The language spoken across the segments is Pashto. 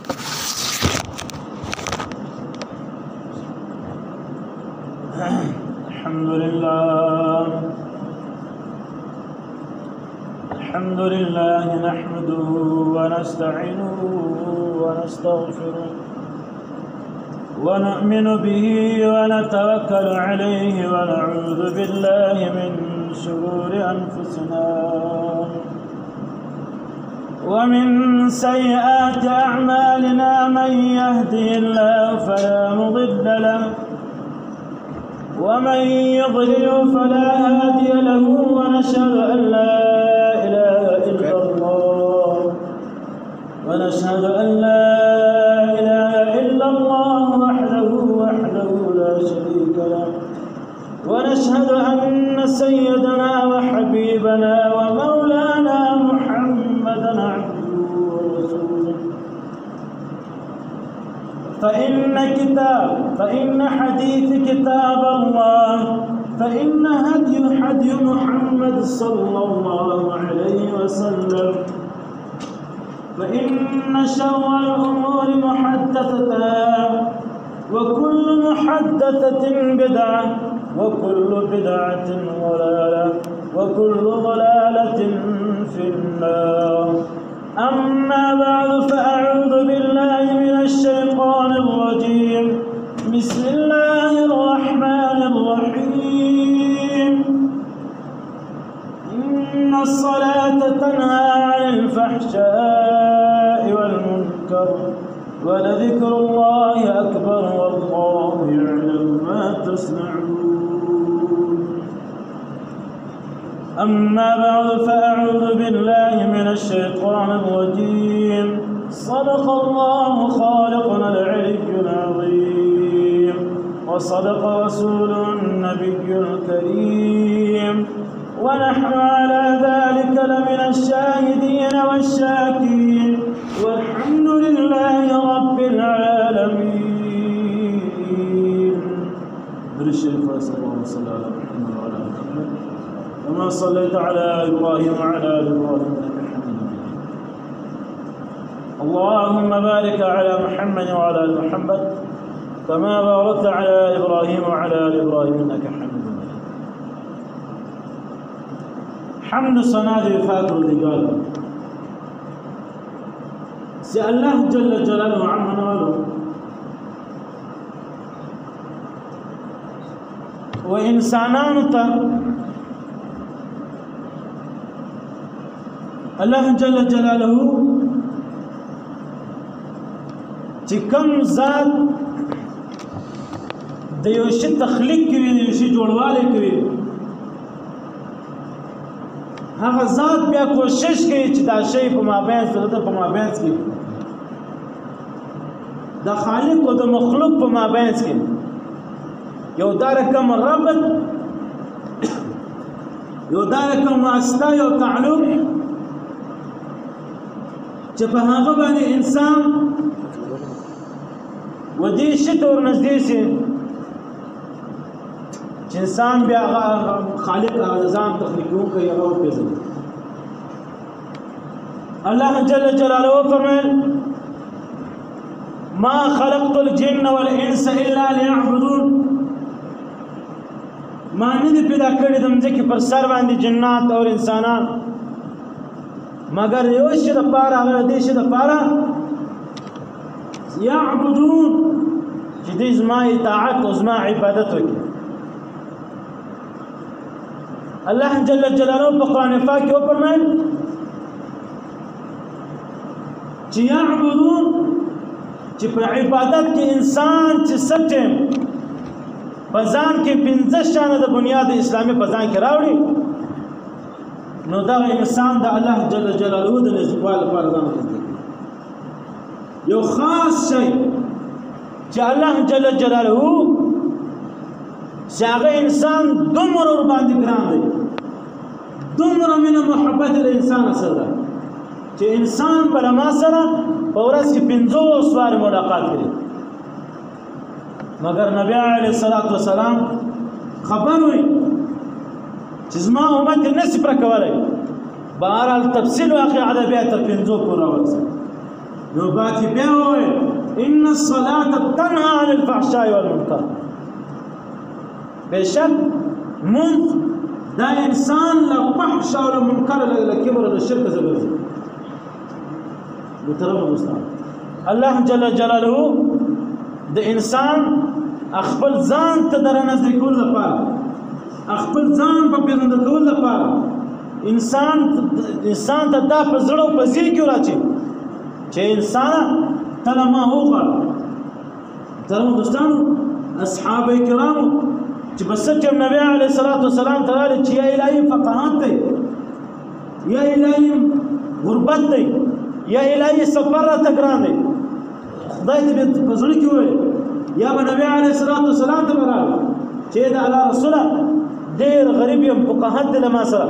الحمد لله نحمده ونستعينه ونستغفره ونؤمن به ونتوكل عليه ونعوذ بالله من شرور أنفسنا ومن سيئات أعمالنا من يهده الله فلا مضل له ومن يضلل فلا هادي له ونشهد أن لا إله إلا الله وحده لا شريك له ونشهد أن سيدنا وحبيبنا ومولانا محمدا عبده ورسوله فإن حديث كتاب الله فإن هدي محمد صلى الله عليه وسلم فإن شر الأمور محدثتها وكل محدثة بدعة وكل بدعة ضلالة وكل ضلالة في النار. أما بعد فأعوذ بالله من الشيطان الرجيم. بسم الله الرحمن الرحيم. إن الصلاة تنهى عن الفحشاء والمنكر ولذكر الله أكبر والله يعلم ما تصنعون. أما بعد فأعوذ بالله من الشيطان الرجيم. صدق الله خالقنا العلي العظيم وصدق رسوله النبي الكريم ونحن على ذلك لمن الشاهدين والشاكرين والحمد لله رب العالمين. برشيد صلى الله وسلم على محمد وعلى آل محمد كما صليت على إبراهيم وعلى آل إبراهيم إنك حميد مجيد. اللهم بارك على محمد وعلى آل محمد كما باركت على إبراهيم وعلى آل إبراهيم إنك حميد مجيد. حمد صنع فاكر الرجال سي الله جل جلاله عمنا ولو وإنسانان الله جل جلاله چې کوم ذات د یو شي تخلیق کوي د یو شي جوړوالی کوي هغه ذات بیا کوشش کوي چې دا شی په مابین کې د خالق او د مخلوق په مابین کې یو دا رقم ربط یو دا رقم واسطه یو تعلق چې په هغه باندې انسان ودې شي ته ورنږدې شي چې انسان بیا خالق ځان تخلیق کوي هغه وپېژني. الله جل جلاله فرمایل ما خلقت الجن والانس الا ليعبدون. ما نه دي پیدا کړی د مځکې پر سر باندې جنات او انسانان مگر یو شي د پاره هغه دې شي د پاره يعبدون چې دې زما اطاعت او زما عبادت وکړي. الله جل جلاله په قرآن پاک کې وفرمایل چې يعبدون چې په عبادت کې انسان چې سټم په ځان کې 15 شانه د بنیاد اسلامي په ځان کې راوړي نو دا انسان د الله جل جلاله د نزدېکوالي لپاره ځان کوي. یو خاص شی چې الله جل جلاله چې هغه انسان دومره ور باندې ګران دی دومره مینه محبت د انسان سره چې انسان بل ما سره په ورځ کې 50 واره ملاقات کوي. مگر نبی علیه الصلاۃ والسلام خبر وي چې زما امت نسی پر کولای بهرحال تفصیل واقع عدد بیا تر 50 پورې ورسې نو بعد بیا وویل ان الصلاة تنهى عن الفحشاء والمنکر بشک منځ دا انسان له فحش او له منکر له کبر او له شرک زګرځي محترم دوستان الله جل جلاله د انسان خپل ځان ته درنځ کول لپاره خپل ځان په پیژند کول لپاره انسان ته دا په زړه او په ذهن کې راځي چې انسان تله ما وغواړه محترم دوستانو اصحاب کرامو چې بس چې نبی علیه الصلاۃ والسلام ته راغلی چې یا الهي فقاهت دی یا الهي غربت دی یا الهي سفر راته ګران دی خدای ته په زړه کې وویل یا به نبی علیه الصلاۃ والسلام ته راغلی چې د الله رسوله ډېر غریب یم فقاهت دی له ما سره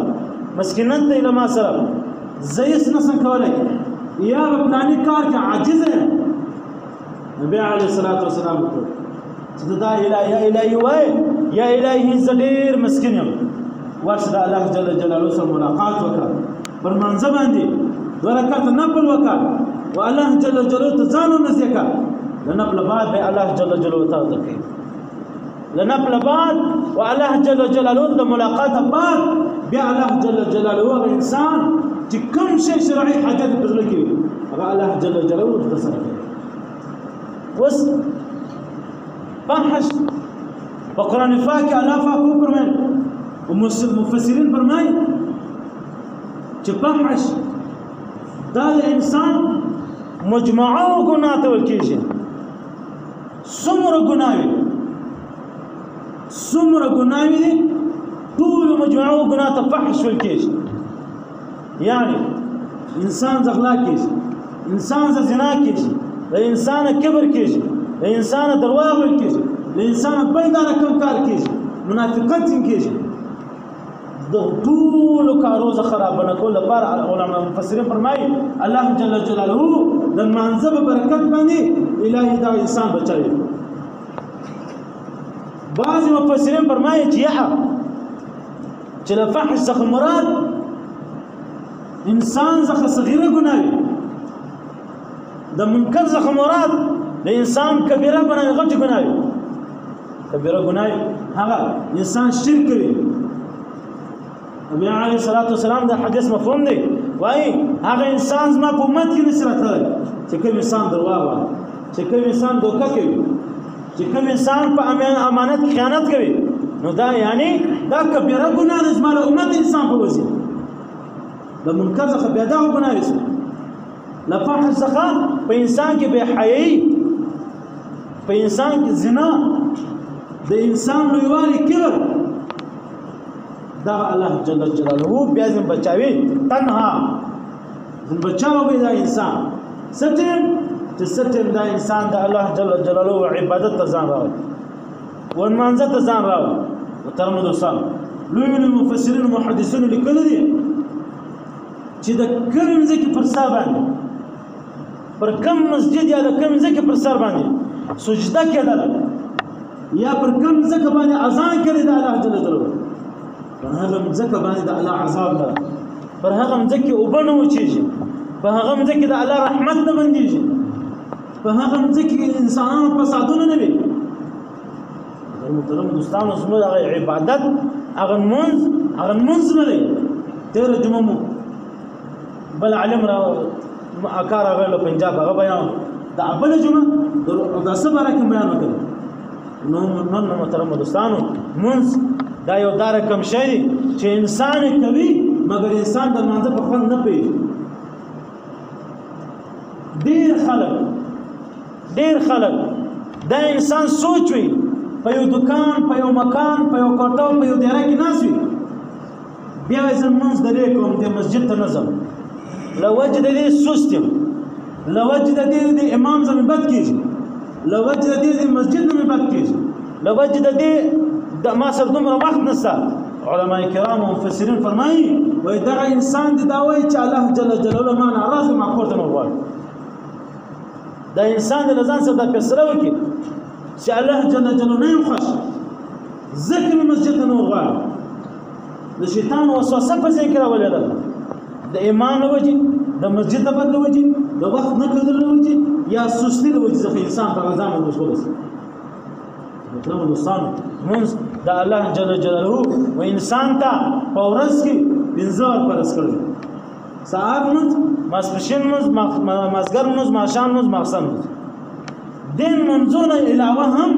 مسکینت دی له ما سره زه هېڅ نشم کولی یا به پلاني کار کې عاجز یم نبی علیه الصلاۃ والسلام ورته چې دا یا الهي وای یا الهي زه ډېر مسکین یم ورشه د الله جل جلاله سره ملاقات وکړه پر منځه باندې دوه رکعته نفل وکړه و الله جل جلاله ته ځان ونږدې کړه د نفل بعد به الله جل جلاله ته ورکوي د نفل بعد و الله جل جلاله د ملاقات بعد بیا الله جل جلاله هغه انسان چې کوم شی شرعي حاجت په زړه کې وي هغه الله جل جلاله ته سره کوي اوس فحش په قرآن پاک کې الله پاک وفرمایل او مفسرین فرمایي چې فحش دا د انسان مجموعه ګناه ته ویل کېږي څومره ګناوې دي ټولو مجموعه ګناه ته فحش ویل کېږي یعنی انسان غلا کېږي انسان زنا کېږي د انسان کبر کېږي د انسان درواغ ویل کېږي د انسان بېداره کوم کار کېږي منافقت کېږي د ټولو کارو څخه خرابونه کول لپاره علما مفسرین فرمایي الله جل جلاله د لمانځه په برکت باندې الهي دا انسان بچوي بعض مفسرین فرمایي چې له فحش څخه مراد انسان څخه صغیره ګناه د منکر څخه مراد د انسان کبیره ګناه غټ ګناه کبیره ګناه هغه انسان شرک کوي نبی علیه الصلاۃ والسلام د حدیث مفهوم دی وایي هغه انسان زما په امت کې نشي راتلی چې کوم انسان درواغ وایي چې کوم انسان دوکه کوي چې کوم انسان په امانت خیانت کوي نو دا یعنی دا کبیره ګناه ده زما له امت انسان په وسیله د منکر څخه بیا دا ګناه وسو له فحش څخه په انسان کې بې حیايي په انسان کې زنا د انسان لویوالي کبر دا الله جل جلاله بیا ځم بچاوي تنها ځم بچاو به دا انسان ستم دا انسان د الله جل جلاله عبادت ته ځان راوړي ونمانځه ته ځان راوړي محترم دوستان لوی مفسرین محدثین لیکلي دي چې د کوم ځکه پر سر باندې پر کوم مسجد یا د کوم ځکه پر سر باندې سجده کېدل یا پر کوم ځکه باندې اذان کړي د الله جل جلاله پر هغه ځکه باندې د الله عذاب ده پر هغه ځکه وبنه وچیږي په هغه ځکه د الله رحمت نه بنديږي په هغه ځکه انسانانو فسادونه نه وي محترم دوستانو زموږ هغه عبادت هغه منځ نه دی تیر جمعه بل علم را اکار هغه له پنجاب هغه بیان د بل جمعه د صبر کې بیان وکړ نو محترم دوستانو منځ دا یو دار کم شي چې انسان کوي مګر انسان د منځ په خوند نه پیږي ډیر خلک دا انسان سوچوي په یو دکان په یو مکان په یو کوټه په یو دیره کې ناس وي بیا یې زمونږ درې کوم د مسجد ته نظم لوجه د دې سست یم لوجه د دې د امام زمي بد کېږي لوجه د دې د مسجد نه بد کېږي لوجه د دې د ما سره دومره وخت نشته علما کرام او مفسرین فرمایي وایي دغه انسان د دا وایي چې الله جل جلاله ما ناراض ما کور ته نه غواړي دا انسان د ځان سره د فیصله وکړي چې الله جل جلاله نه خوښ ذکر مسجد نه غواړي د شیطان وسوسه په ذکر راولي د ایمان وجه د مسجد په وجه د وخت نه کېدل وجه یا سستی د وجه څخه انسان په غذا باندې مشغول شي مطلب دوستانو مونږ د الله جل جلاله و انسان ته په ورځ کې 15 ور فرض کړل سهار مونږ ماسپښین مونږ مازګر مونږ ماښام مونږ ماخستن مونږ دین منځونه علاوه هم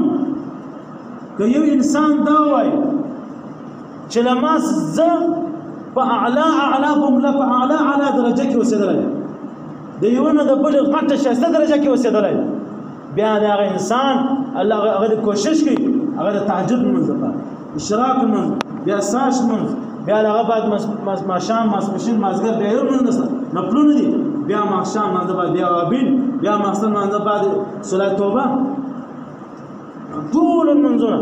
که یو انسان دا وایي چې لماس زه په اعلی بمله په اعلی درجه کې اوسېدلی د یو نه د بل غټه ښایسته درجه کې اوسېدلی بیا د هغه انسان الله هغه کوشش کوي هغه د تهجد لمونځ لپاره اشراق لمونځ بیا ساش لمونځ بیا هغه بعد ماښام ماسپښین مازدیګر بیا یو لمونځ نفلونه دي بیا ماښام لمانځه بعد بیا اوابین بیا ماخستن لمانځه بعد صلات توبه ټول لمونځونه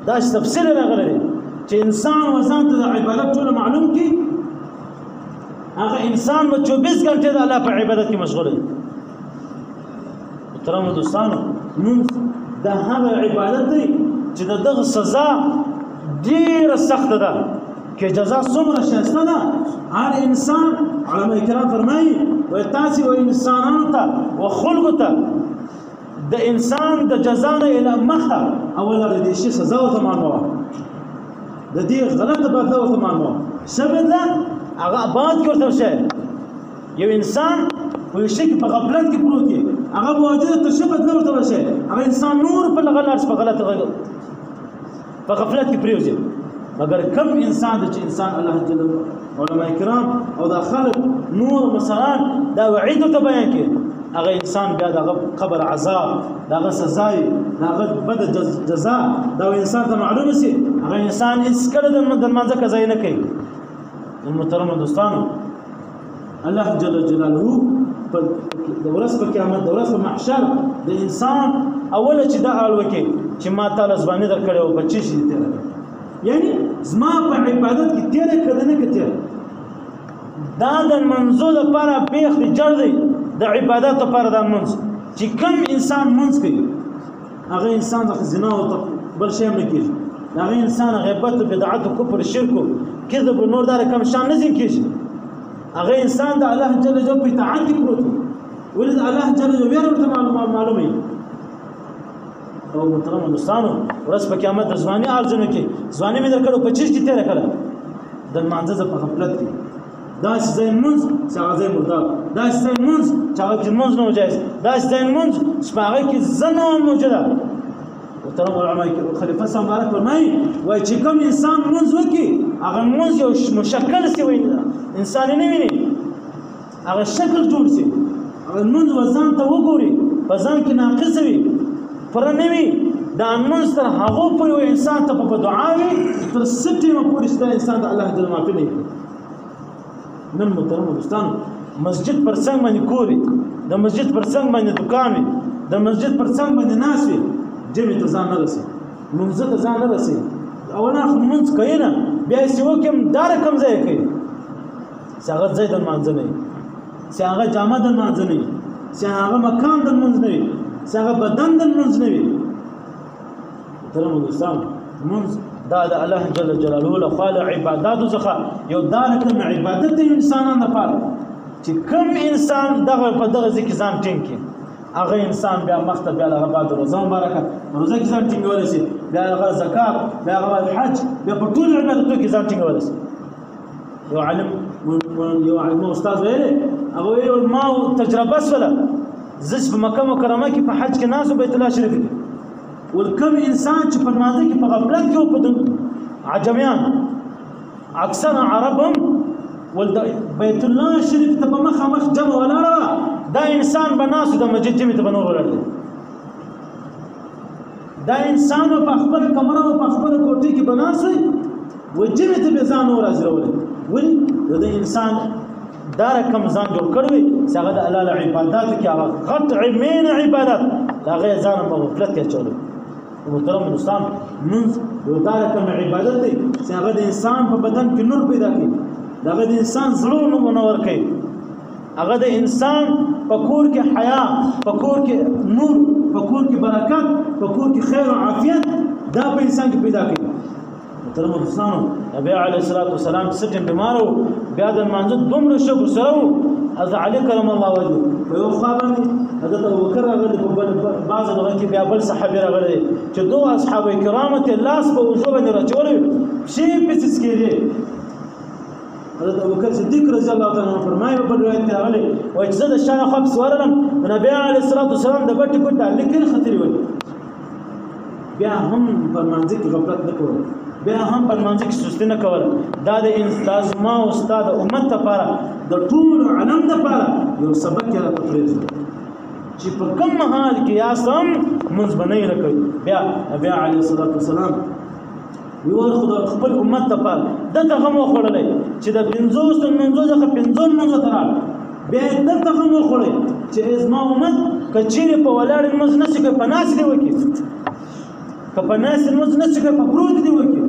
دا تفصیل راغلی دی چې انسان وزن ته د عبادت ټول معلوم کی هغه انسان به 24 غنټه د الله په عبادت کې مشغول دی محترم دوستانو موږ د هغه عبادت دی چې دغه سزا ډیره سخته ده کې جزا څومره ښایسته ده هر انسان علماء کرام فرمایي وایي تاسې و انسانانو ته و خلقو ته د انسان د جزا نه اله مخه اوله د دې شي سزا ورته معلومه د دې غلطه بدله ورته معلومه ښه بدله هغه آباد کې ورته شي یو انسان په یو شي کې په غفلت کې پروت دی هغه به واجب ته ښه بدله ورته شي هغه انسان نور په غلط په غلطه په غفلت کې پریوځي مگر کم انسان د چې انسان الله جل علماء کرام او د خلق نور مثلا دا وعید ته بیان کړي هغه انسان بیا د قبر عذاب دغه سزا دغه بد جزا دا انسان ته معلومه سي هغه انسان هیڅ کله د منځه قضا نه کوي محترم دوستانو الله جل جلاله په ورځ په قیامت د ورځ په محشر د انسان اوله چې دا حال وکي چې ما تعالی ځواني درکړې او بچی شي تیر یعنی زما په عبادت کې تیر کړه نه کته دا د منځو لپاره بیخ جوړ دی د عبادت لپاره د منځ چې کوم انسان منځ کوي هغه انسان د زنا او بل شی نه کوي هغه انسان غیبت او بدعت او کفر شرک کذب نور دار کم شان نه ځین کیږي هغه انسان د الله جل جلاله په اطاعت کې پروت ولې الله جل جلاله ورته معلومه او محترم دوستانو ورځ په قیامت د ځواني ارزونه کې ځواني مې درکړو 25 کې تیر کړه د مانځه په غفلت کې دا ځای منځ چې هغه ځای مردار دا ځای منځ چې هغه کې منځ نه جایز دا ځای منځ چې هغه کې زنه موجوده محترم علماء خلیفہ صاحب مبارک فرمایي وای چې کوم انسان منځ وکي هغه منځ یو مشکل سی وي انسان نه ویني هغه شکل جوړ سی هغه منځ وزن ته وګوري وزن کې ناقص وي پر نه وي دا منځ تر هغه پر انسان ته په دعا وي تر ستیمه پورې چې انسان د الله جل معافي نه نن محترم دوستان مسجد پر څنګ باندې کوري د مسجد پر څنګ باندې دکان وي د مسجد پر څنګ باندې ناس وي جمع ته ځان نه رسي منځ ته ځان نه رسي اوله منځ کوي نه بیا یې وکم دار کم ځای کوي څنګه ځای د منځ نه څنګه جامه د منځ نه څنګه مکان د منځ نه څنګه بدن د منځ نه وي محترم دوستان منځ دا د الله جل جلاله له خالق عبادت څخه یو دار کوم عبادت د انسانانو لپاره چې کوم انسان دغه په دغه ځکه ځان ټینګ کړي هغه انسان بیا مخته بیا هغه بعد روزه مبارکه روزه کې ځان ټینګول شي بیا هغه زکات بیا هغه حج بیا په ټول عبادتو کې ځان ټینګول شي یو علم استاد ویل هغه ویل ما تجربه سره زس په مکه مکرمه کې په حج کې ناس بیت الله شریف کې ولکم انسان چې په ماضي کې په غفلت کې او په عجمیان اکثر عربهم ول بیت الله شریف ته په مخ جمع ولاړه دا انسان بناسو د مسجد جمع ته بنور ولاړ دا انسان په خپل کمره او په خپل کوټه کې بناسي و جمع ته به ځان اور ازرول ولې دا انسان دا رقم ځان جوړ کړوي چې هغه د الله عبادت کې هغه غټ عمین عبادت هغه ځان په غفلت کې چولو محترم دوستان منځ یو دا رقم عبادت دی چې هغه د انسان په بدن کې نور پیدا کوي هغه د انسان زړه منور کوي هغه د انسان په کور کې حیا په کور کې نور په کور کې برکت په کور کې خیر او عافیت دا په انسان کې پیدا کوي محترم دوستانو نبی علیه الصلاۃ والسلام چې ټیم بیمار و بیا د لمانځه دومره شکر سره و حضرت علي کرم الله وجهه په یو خوا باندې حضرت ابوبکر راغلی په بل بعض دغه کې بیا بل صحابي راغلی چې دوه اصحاب کرام ته لاس په وجو باندې راچولې شي پسې کېږي حضرت ابوبکر صدیق رضی الله تعالی عنہ فرمایي په روایت کې راغلی وایي چې زه د شان خو سوالم نبی علیه الصلاۃ والسلام د بټ کوټه لیکل خطرې وایي بیا هم فرمانځي کې غفلت نه کوله بیا هم فرمانځي کې سستی نه کوله دا د انسان ما او استاد امت لپاره د ټول علم لپاره یو سبق یې راته پرېږدي چې په کوم حال کې یاستم منځ بنئ نه کوي بیا نبی علیه الصلاۃ والسلام یو خپل امت لپاره دغه غم وخوړلی چې د 50 منځو څخه 50 منځو ته راغی بیا دغه غم وخوړی چې زما امت که چیرې په ولاړ منځ نه شي په ناس دی وکړي که په ناس منځ نه شي په پروت دی وکړي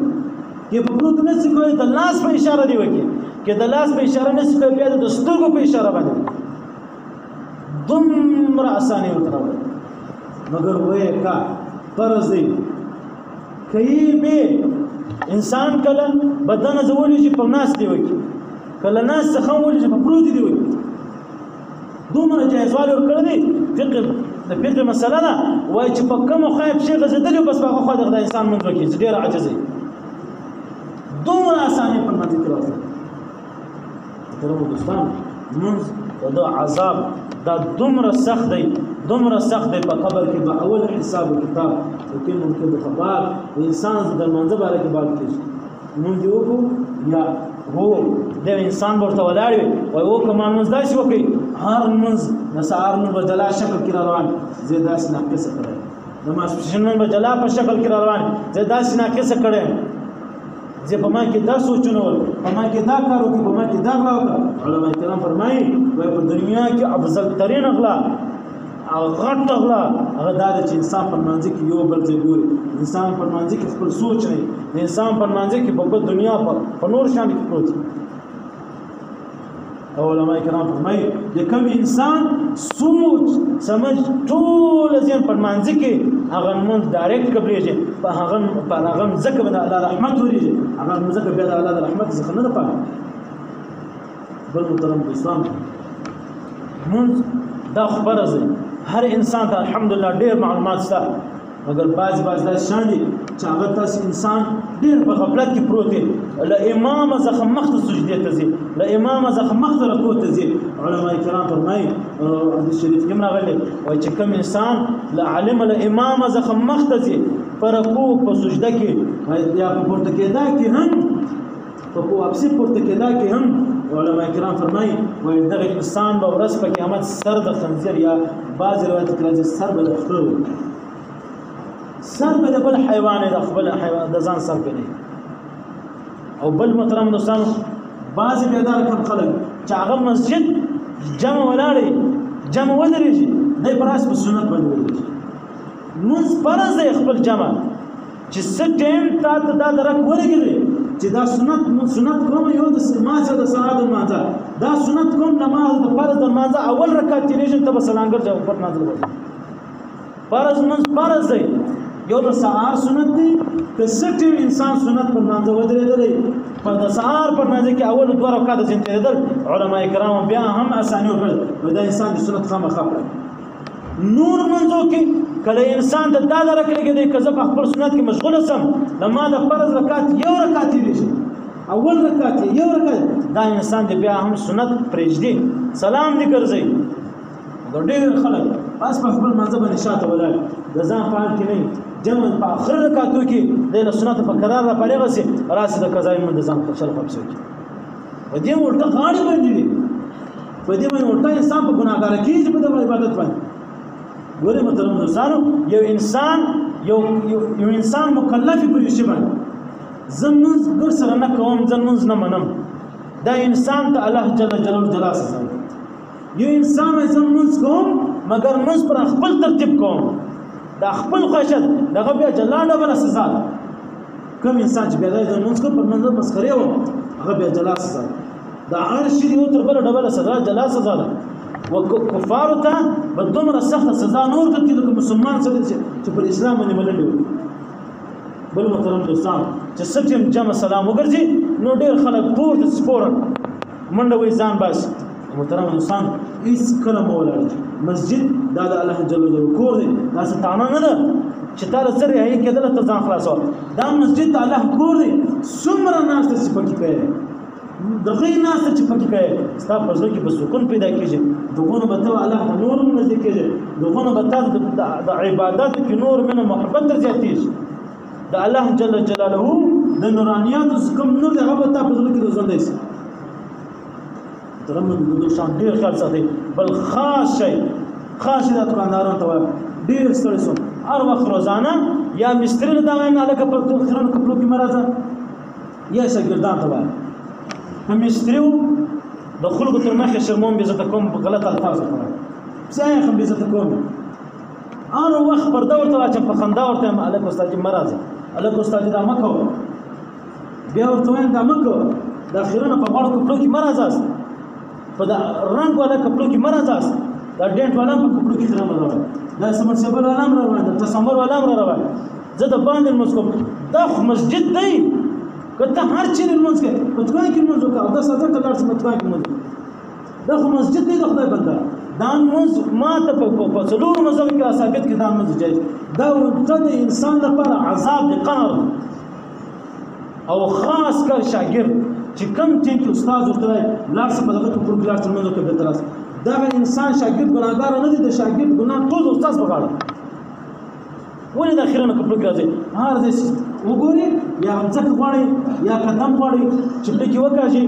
کې په پروت نه شي کوي د لاس په اشاره دی وکړي کې د لاس په اشاره نه شي کوي بیا د سترګو په اشاره باندې دومره اسانه وتراوي مگر وې کا فرض دی کوي به انسان کله بدن زولې چې په ناس دی وکړي کله ناس څخه ولې چې په پروت دی وکړي دومره جایزوال ورکړی دی فقه د فقه مسله ده وایي چې په کوم خایب شي غزدلی بس هغه خو د انسان منځ وکړي چې ډېر عاجز دی دومره اسانه په منځ کې راځي درو دوستان منځ د عذاب دا دومره سخت دی په قبر کې به اول حساب کتاب لیکن ممکن د خبر انسان د منځ باندې کې بات کیږي مونږ یو یا هو د انسان ورته ولاړ وي او یو کوم منځ داسې وکي هر منځ د سهار نو بدلا شکل کې روان زیداس ناقص کړي د ماسپښین نو بدلا په شکل کې روان زیداس ناقص کړي زه په ما کې دا سوچونه ول په ما کې دا کارو کې په ما کې دا راوړل علماء کرام فرمایي وای په دنیا کې افضل ترين اغلا غټ اغلا هغه دا چې انسان په منځ کې یو بل ځای ګوري انسان په منځ کې خپل سوچ نه انسان په منځ کې په دنیا په نور شان کې پروت علماء کرام فرمایي د کوم انسان سوچ سمجھ ټول ځین په منځ کې هغه مونږ ډایرکټ کبريږي په هغه ځکه به الله رحمت وريږي هغه ځکه به الله رحمت څخه نه پاره بل محترم دوستان مونږ دا خبره ده هر انسان ته الحمدلله ډېر معلومات شته مگر باز دا شان دي چې هغه تاسو انسان ډېر په غفلت کې پروت دی له امام زخم مخته سجدي ته ځي له امام زخم مخته رکوع ته ځي علماء کرام فرمایي حدیث شریف کې راغلی وایي چې کوم انسان له عالم له امام زخم مخته ځي په رکوع په سجده کې یا په پورته کېدا کې هم په واپسې پورته کېدا کې هم علماء کرام فرمایي وایي دغه انسان به ورځ په قیامت سر د خنزیر یا بعض روایت کې راځي سر به د خره سر په بل حیوان د خپل حیوان د ځان سر په او بل محترم دوستانو بعض بیدار کم خلک چې هغه مسجد جمع ولاړي جمع ودرېږي دای پر اس په سنت باندې ودرېږي موږ فرض دی خپل جمع چې څه ټیم تا ته دا درک ولګي چې دا سنت کوم یو د ماځه د سعادت ماځه دا سنت کوم نماز د فرض د ماځه اول رکعت تیریږي ته سلامګر جواب پر نازل وځي فرض دی یو د سهار سنت دی که څټ انسان سنت پر مانځه ودرېدلی په د سهار پر مانځه کې اول 2 رکعات ځین تېرېدل علما کرام بیا هم اساني وکړل نو دا انسان د سنت خامخا کړی نور منځو کې کله انسان د دا درک لګېدی که زه په خپل سنت کې مشغوله سم د ما د فرض رکعت یو رکعت تېرېږي اول رکعت یو رکعت دا انسان د بیا هم سنت پرېږدي سلام دې ګرځوي ډېر خلک بس په خپل مانځه باندې شاته ولاړ د ځان په حال کې نه جمع په آخر رکعتو کې د سنت په قرار را پرېږه سي راسي د قضا من د ځان په شل خپسو کې په دې ورته غاړي باندې دي په دې باندې ورته انسان په ګناګار کېږي په د عبادت باندې ګوره محترم دوستانو یو انسان مکلف پر شي باندې زمون ګر سره نه کوم زمون نه منم دا انسان ته الله جل جلاله سزا یو انسان زمون کوم مگر موږ پر خپل ترتیب کوم دا خپل خشت دغه بیا جلاله بل سزا کوم انسان چې بیا د موږ پر منځ مسخره و هغه بیا جلا سزا دا هر شي یو تر بل ډبل سزا جلا سزا ده وکفار ته بدومره سخت سزا نور ته چې مسلمان سره چې پر اسلام باندې ملنډي بل محترم دوستان چې ستیم جمع سلام وګرځي نو ډېر خلک پورته سپورن منډه وایي ځان باسي. محترم انسان هېڅ کله مه ولاړېږي. مسجد دا د الله جل جلاله کور دی، داسې تانه نه ده چې تا له څه رهایي کېدله ته ځان خلاصوه. دا مسجد د الله کور دی. څومره ناسته چې پکې کوې د غي ناسته چې پکې کوې ستا په زړه کې به سکون پیدا کېږي. دغونه به ته الله ته نور نږدې کېږي. دغونه به تا د عباداتو کې نور مینه محبت در زیاتېږي. د الله جل جلاله د نورانیاتو کوم نور دی هغه به تا په زړه کې روزندی شي. محترم د شان ډېر خیال ساتئ. بل خاص شی دا دوکاندارانو ته وایم ډېر ستړی شوم هر وخت روزانه یا مستري له دا وایم هلکه په خیرنو کپړو کې مه راځه یا شاګردان ته وایم په مستري د خلکو تر مخې شرموم بېزته کوم په غلط الفاظو ته وایم بیا هم بېزته کوم هر وخت پرده ورته واچم په خندا ورته وایم هلکه استاد مه راځه هلکه استاد دا مه کوه بیا ورته وایم دا مه کوه دا خیرنه په غاړو کپړو کې مه راځاست په دا رنګ والا کپړو کې مه راځاست دا ډینټ والا په کپړو کې ځنه مه راوړه دا سمرسیبل والا هم راوړه دا تصمر والا هم راوړه زه د باندې لمونځ کوم دا خو مسجد دی که ته هر چیرې لمونځ کوې په دوکان کې لمونځ وکړه او 10,000 ته لاړ شې په دوکان کې لمونځ دا خو مسجد دی د خدای بنده دا لمونځ ما ته په څلورو مذهبو کې ثابت کې دا لمونځ جایز دا ته د انسان لپاره عذاب دی قهر او خاص کر شاګرد چې کوم ټیم کې استاد ورته وایي لاړ شه په دغه کپړو کې لاړ شه لمونځ وکړه بېرته راسه دغه انسان شاګرد ګناهګار نه دی د شاګرد ګناه ټول د استاد په غاړه ولې د خیرنو کپړو کې راځئ هر ځای وګورئ یا ځمکه غواړئ یا قدم غواړئ چې پکې وکاږي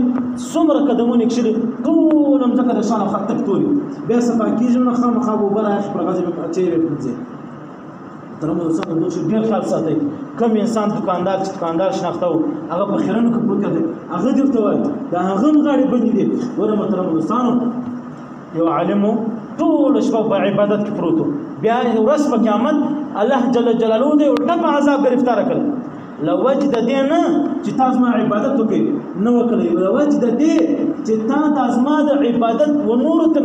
څومره قدمونه کښلي ټول ځمکه د شانه خط تک توري بیا صفا کېږي نو خامخا به اوبه رااخلي پر غځې به اچوي به پرځي محترمو دوستانو دوی ډېر خیال ساتئ کوم انسان دوکاندار چې دوکاندار شناخته و هغه په خیرنو کپړو کې دی هغه دې ورته وایي د هغه هم غاړې بندې دي ګوره محترمو دوستانو یو عالم ټوله شپه په عبادت کې پروت و بیا ورځ په قیامت الله جل جلاله دې ورته په عذاب ګرفتاره کړل له وجه د دې نه چې تا زما عبادت وکړې نه وکړې له وجه د دې چې تا د زما د عبادت و نورو ته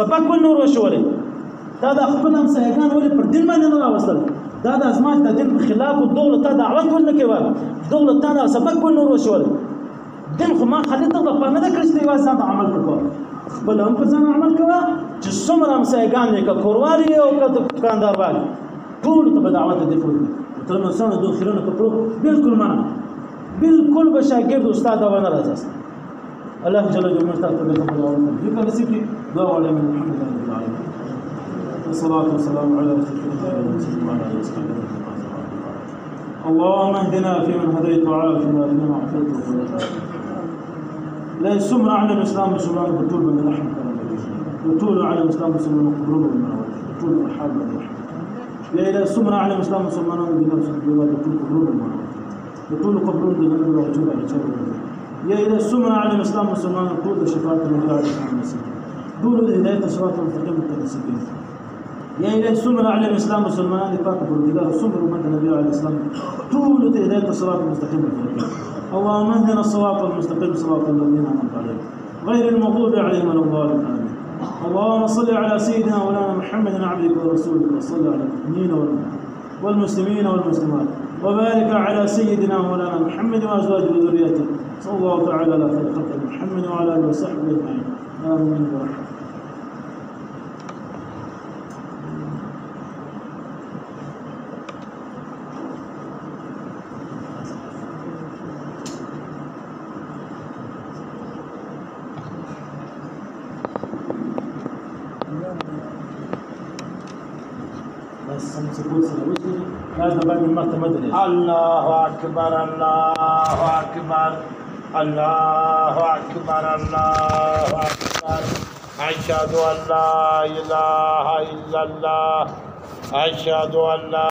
سبق و نور وشولې تا د خپل همسایګان ولې پر دین باندې نه راوستل دا د زما د دین په خلاف دغله تا دعوت ونه کوي دغله تا د سبق و نور وشولې دین خو ما خالد ته په نه کړی چې یوازې ځان عمل وکړو خپل هم په ځان عمل کوه چې څومره همسایګان یې که کوروالي او که دوکاندار والي ټولو ته به دعوت دې پورې تر نو څنګه دوی خیرونه کپړو بالکل منع بالکل به شاګرد استاد ونه راځاست الله جل جلاله تاسو ته خبر راوړم دې کله چې دعا وړم الحمد لله رب العالمین والصلاه والسلام على رسول الله وعلى اله وصحبه اللهم اهدنا فيمن هديت وعافنا فيمن عافيت لا يسمر على الاسلام مسلمان بطول من رحمك وطول على الاسلام مسلمان قبرون من وطول الحال يا الى السمر على الاسلام مسلمان بنفس الجواد بطول قبرون من بطول قبرون بنفس الوجود على شر يا الى السمر على الاسلام مسلمان طول شفاعه من الله سبحانه وتعالى دول هدايه الصراط المستقيم التنسيقين يا الى السمر على الاسلام مسلمان لفاق بالرجال السمر ومن النبي عليه الاسلام طول هدايه الصراط المستقيم التنسيقين اللهم اهدنا الصراط المستقيم صراط الذين انعمت عليهم غير المغضوب عليهم ولا الضالين امين اللهم صل على سيدنا مولانا محمد عبدك ورسولك وصل على المؤمنين والمسلمين والمسلمات وبارك على سيدنا مولانا محمد وازواجه وذريته صلى الله تعالى على خير خلق محمد وعلى اله وصحبه اجمعين امين برحمته الله أكبر الله أكبر الله أكبر الله أكبر أشهد أن لا إله إلا الله أشهد أن لا